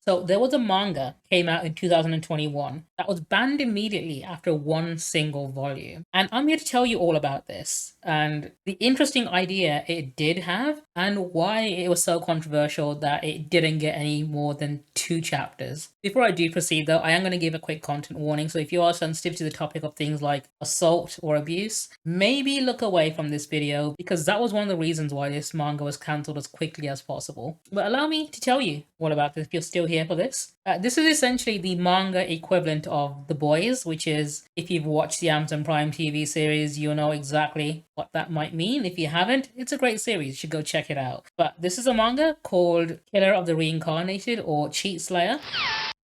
So there was a manga came out in 2021 that was banned immediately after one single volume. And I'm here to tell you all about this and the interesting idea it did have and why it was so controversial that it didn't get any more than 2 chapters. Before I do proceed though, I am going to give a quick content warning. So if you are sensitive to the topic of things like assault or abuse, maybe look away from this video because that was one of the reasons why this manga was cancelled as quickly as possible. But allow me to tell you all about this if you're still here for this. This is essentially the manga equivalent of The Boys, which is, if you've watched the Amazon Prime TV series, you'll know exactly what that might mean. If you haven't, it's a great series. You should go check it out. But this is a manga called Killer of the Reincarnated or Cheat Slayer.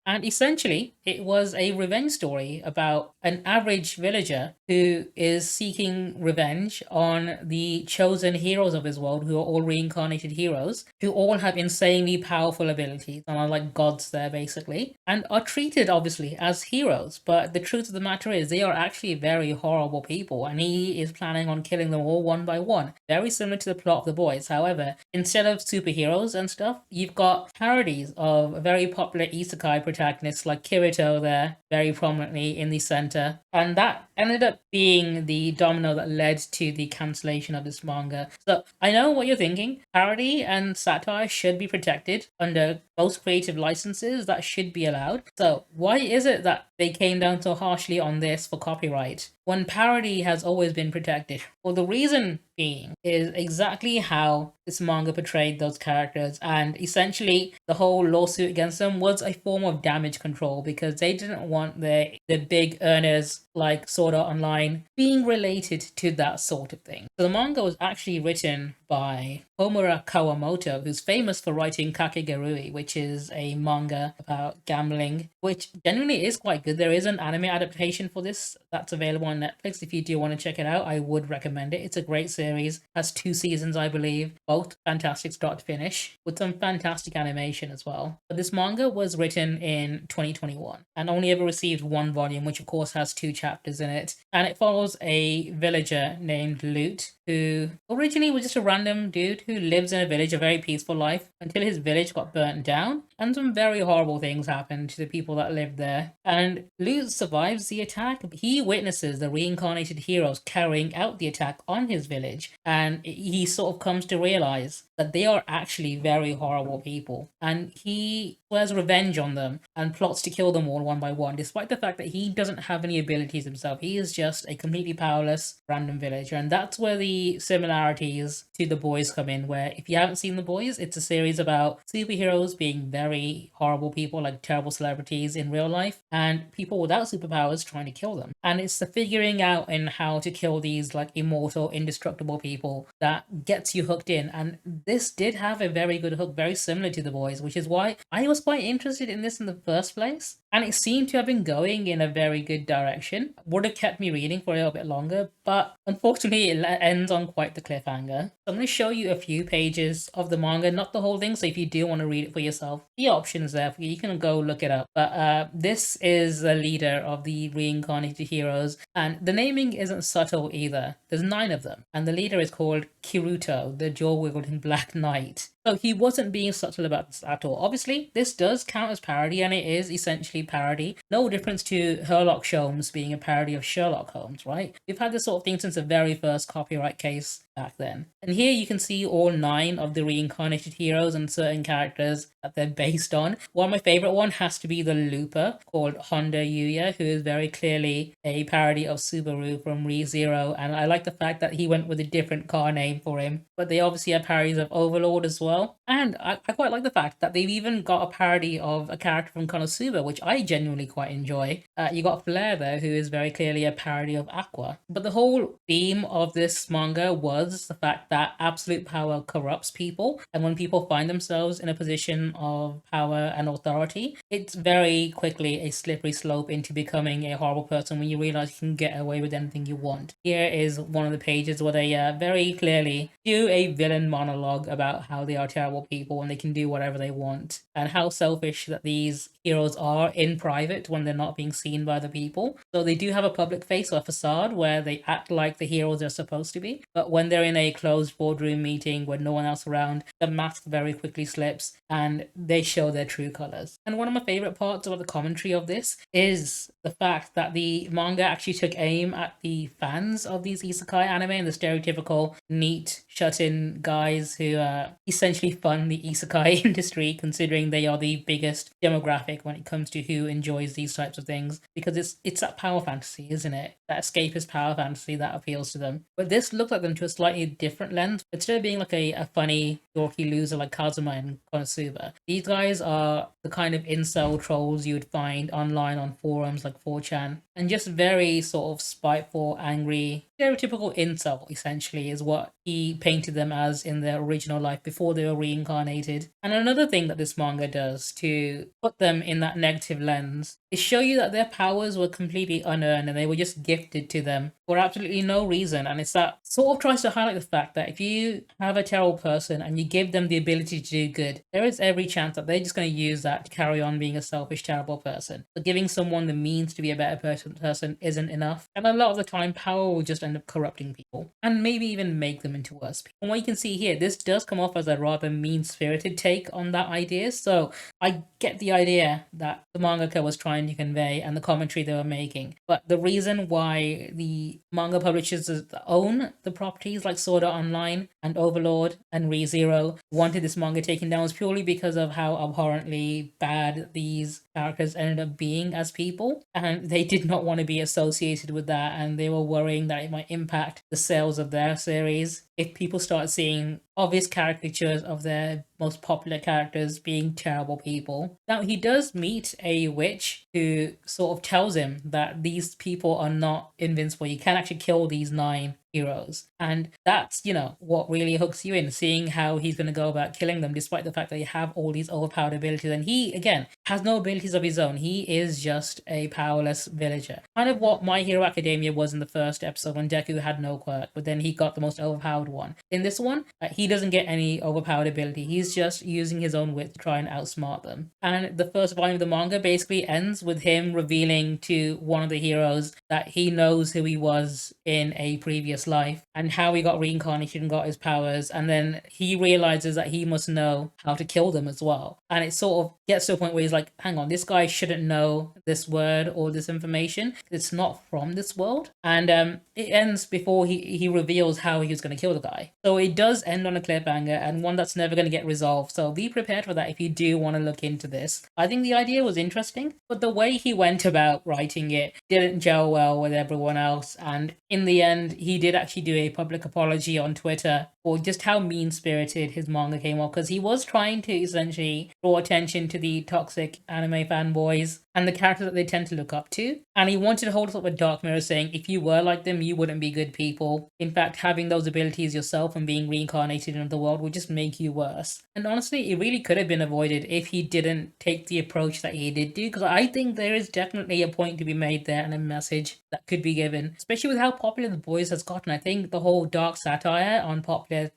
And essentially, it was a revenge story about an average villager who is seeking revenge on the chosen heroes of his world, who are all reincarnated heroes, who all have insanely powerful abilities and are like gods there, basically, and are treated, obviously, as heroes. But the truth of the matter is, they are actually very horrible people, and he is planning on killing them all one by one. Very similar to the plot of The Boys. However, instead of superheroes and stuff, you've got parodies of very popular isekai protagonists like Kirito there, very prominently in the center. And that ended up being the domino that led to the cancellation of this manga. So I know what you're thinking. Parody and satire should be protected under most creative licenses. That should be allowed. So why is it that they came down so harshly on this for copyright when parody has always been protected? Well, the reason being is exactly how this manga portrayed those characters, and essentially the whole lawsuit against them was a form of damage control because they didn't want the big earners like Sword Art Online being related to that sort of thing. So the manga was actually written by Homura Kawamoto, who's famous for writing Kakegurui, which is a manga about gambling, which genuinely is quite good. There is an anime adaptation for this that's available on Netflix. If you do want to check it out, I would recommend it. It's a great series, has 2 seasons, I believe, both fantastic start to finish, with some fantastic animation as well. But this manga was written in 2021 and only ever received 1 volume, which of course has 2 chapters in it. And it follows a villager named Lute, who originally was just a random dude who lives in a village, a very peaceful life, until his village got burnt down and some very horrible things happened to the people that lived there. And Lute survives the attack. He witnesses the reincarnated heroes carrying out the attack on his village, and he sort of comes to realize that they are actually very horrible people. And he swears revenge on them and plots to kill them all one by one, despite the fact that he doesn't have any abilities himself. He is just a completely powerless random villager. And that's where the similarities to The Boys come in, where if you haven't seen The Boys, it's a series about superheroes being very horrible people, like terrible celebrities in real life, and people without superpowers trying to kill them. And it's the figuring out in how to kill these like immortal, indestructible people that gets you hooked in. And this did have a very good hook, very similar to The Boys, which is why I was quite interested in this in the first place. And it seemed to have been going in a very good direction. Would have kept me reading for a little bit longer, but unfortunately it ends on quite the cliffhanger. So I'm going to show you a few pages of the manga, not the whole thing, so if you do want to read it for yourself, the option's there for you. You can go look it up. But this is the leader of the reincarnated heroes, and the naming isn't subtle either. There's 9 of them, and the leader is called Kiruto, the jaw-wiggling Black Knight. So he wasn't being subtle about this at all. Obviously, this does count as parody, and it is essentially parody. No difference to Sherlock Holmes being a parody of Sherlock Holmes, right? We've had this sort of thing since the very first copyright case back then. And here you can see all 9 of the reincarnated heroes and certain characters that they're based on. One of my favorite one has to be the Looper, called Honda Yuya, who is very clearly a parody of Subaru from ReZero, and I like the fact that he went with a different car name for him. But they obviously have parodies of Overlord as well. And I quite like the fact that they've even got a parody of a character from Konosuba, which I genuinely quite enjoy. You got Flare there, who is very clearly a parody of Aqua. But the whole theme of this manga was the fact that absolute power corrupts people, and when people find themselves in a position of power and authority, it's very quickly a slippery slope into becoming a horrible person when you realize you can get away with anything you want. Here is one of the pages where they very clearly do a villain monologue about how they are terrible people and they can do whatever they want, and how selfish that these heroes are in private when they're not being seen by the people. So they do have a public face or a facade where they act like the heroes are supposed to be. But when they're in a closed boardroom meeting with no one else around, the mask very quickly slips and they show their true colors. And one of my favorite parts about the commentary of this is the fact that the manga actually took aim at the fans of these isekai anime and the stereotypical neat shut-in guys who essentially fund the isekai industry, considering they are the biggest demographic when it comes to who enjoys these types of things, because it's that power fantasy, isn't it? That escapist power fantasy that appeals to them. But this looked at them to a slightly different lens. Instead of being like a funny dorky loser like Kazuma and Konosuba, these guys are the kind of incel trolls you would find online on forums like 4chan, and just very sort of spiteful, angry, stereotypical incel, essentially, is what he painted them as in their original life before they were reincarnated. And another thing that this manga does to put them in that negative lens is show you that their powers were completely unearned and they were just gifted to them for absolutely no reason. And it's that sort of tries to highlight the fact that if you have a terrible person and you give them the ability to do good, there is every chance that they're just going to use that to carry on being a selfish, terrible person. But giving someone the means to be a better person isn't enough. And a lot of the time, power will just end up corrupting people and maybe even make them into worse people. And what you can see here, this does come off as a rather mean-spirited take on that idea. So I get the idea that the mangaka was trying to convey and the commentary they were making. But the reason why the manga publishers that own the properties like Sword Art Online and Overlord and ReZero wanted this manga taken down was purely because of how abhorrently bad these characters ended up being as people. And they did not want to be associated with that, and they were worrying that it might impact the sales of their series if people start seeing obvious caricatures of their most popular characters being terrible people. Now, he does meet a witch who sort of tells him that these people are not invincible. You can actually kill these 9 heroes. And that's, what really hooks you in, seeing how he's going to go about killing them, despite the fact that they have all these overpowered abilities. And he, again, has no abilities of his own. He is just a powerless villager. Kind of what My Hero Academia was in the first episode when Deku had no quirk, but then he got the most overpowered one. In this one, he doesn't get any overpowered ability. He's just using his own wit to try and outsmart them. And the first volume of the manga basically ends with him revealing to one of the heroes that he knows who he was in a previous life and how he got reincarnated and got his powers. And then he realizes that he must know how to kill them as well. And it sort of gets to a point where he's like, hang on, this guy shouldn't know this word or this information. It's not from this world. And it ends before he reveals how he was going to kill the guy. So it does end on a cliffhanger, and one that's never going to get resolved. So be prepared for that if you do want to look into this. I think the idea was interesting, but the way he went about writing it didn't gel well with everyone else. And in the end, he did actually do a public apology on Twitter for just how mean-spirited his manga came off, because he was trying to essentially draw attention to the toxic anime fanboys and the characters that they tend to look up to. And he wanted to hold us up a dark mirror saying, if you were like them, you wouldn't be good people. In fact, having those abilities yourself and being reincarnated into the world would just make you worse. And honestly, it really could have been avoided if he didn't take the approach that he did do, because I think there is definitely a point to be made there and a message that could be given, especially with how popular The Boys has gotten. I think the whole dark satire on popular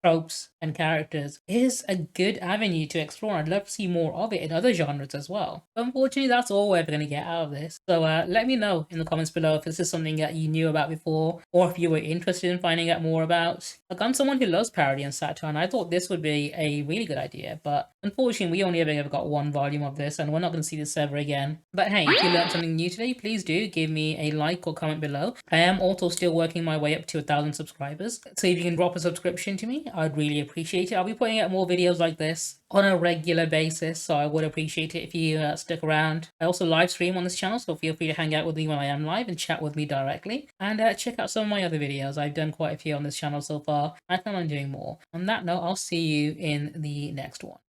tropes and characters is a good avenue to explore. I'd love to see more of it in other genres as well. But unfortunately, that's all we're going to get out of this. So let me know in the comments below if this is something that you knew about before, or if you were interested in finding out more about. Like, I'm someone who loves parody and satire, and I thought this would be a really good idea, but unfortunately, we only ever got 1 volume of this, and we're not going to see this ever again. But hey, if you learned something new today, please do give me a like or comment below. I am also still working my way up to 1,000 subscribers, so if you can drop a subscription to me, I'd really appreciate it. I'll be putting out more videos like this on a regular basis, so I would appreciate it if you stick around. I also live stream on this channel, so feel free to hang out with me when I am live and chat with me directly. And check out some of my other videos. I've done quite a few on this channel so far. I plan on doing more. On that note, I'll see you in the next one.